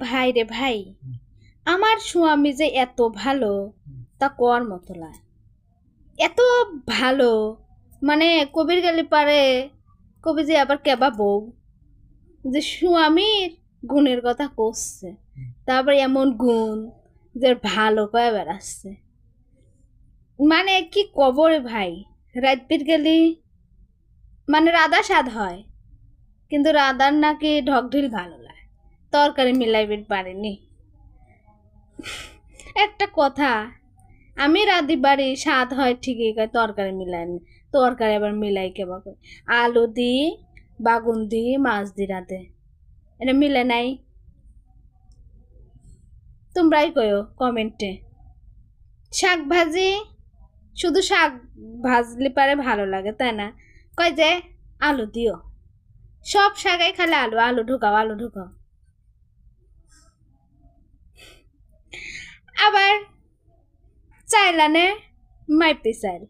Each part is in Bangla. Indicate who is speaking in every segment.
Speaker 1: ভাই রে ভাই, আমার স্বামী যে এত ভালো তা কর মতো লাগে। এত ভালো মানে কবির গেলে পারে কবি যে আবার কেবা বউ যে স্বামীর গুণের কথা করছে, তারপর এমন গুণ যে ভালো কয়ে বেড়াচ্ছে। মানে কি কবরে ভাই, রাত পিট গেলি মানে রাধা স্বাদ হয়, কিন্তু রাধার নাকি ঢকঢিল ভালো লাগে, তরকারি মিলাইবির পারেনি। একটা কথা, আমি রাঁধি বাড়ি স্বাদ হয় ঠিকই কয়, তরকারি মিলাই নি, তরকারি আবার মিলাই কেবা কয় আলু দি বাগুন দি মাছ দি রাঁধে, এটা মিলে নাই। তোমরাই কয়ো কমেন্টে। শাক ভাজি শুধু শাক ভাজলে পারে ভালো লাগে তাই না, কয় যে আলু দিও, সব শাকে খালে আলু, আলু ঢুকাও আলু ঢুকাও। আবার চাইলানে মাইপি চাইল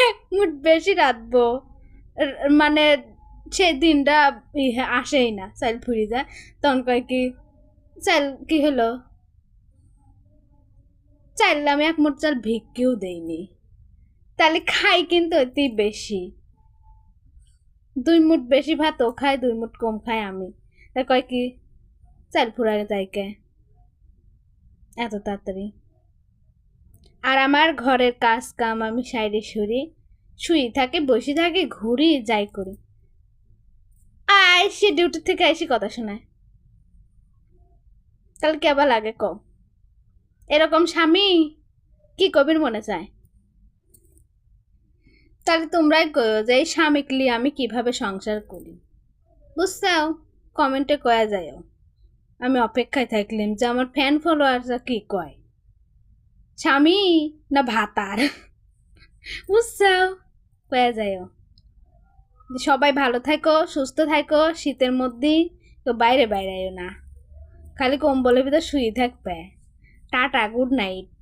Speaker 1: এক মুঠ বেশি রাঁধবো, মানে সেই দিনটা আসেই না, চাইল ফুরি যায়। তখন কয় কি চাইল কি হলো, চাইলে আমি এক মুঠ চাল ভিক্ষেও দেইনি, তাহলে খাই কিন্তু অতি বেশি, 2 মুঠ বেশি ভাতও খাই, 2 মুঠ কম খাই আমি। তা কয় কি চাইল ফুরায় যাইকে এত তাড়াতাড়ি। আর আমার ঘরের কাজ কাম আমি সাইডে সরি, শুই থাকি বসে থাকি ঘুরি যাই করি, আইসি ডিউটি থেকে আইসি কথা শোনায়, তাহলে কেবা লাগে ক? এরকম স্বামী কি কবির মনে চায়? তাহলে তোমরাই কয়ো যে এই স্বামীকে আমি কিভাবে সংসার করি, বুঝছাও? কমেন্টে কয়া যায়ও, আমি অপেক্ষায় থাকলাম যে আমার ফ্যান ফলোয়াররা কি কয়, স্বামী না ভাতার। বুঝছাও? কয়া যায়ও। সবাই ভালো থাকো, সুস্থ থাকো, শীতের মধ্যে তো বাইরে বাইরে না, খালি কম্বলের ভিতর শুয়ে থাকবে। Tata, good night.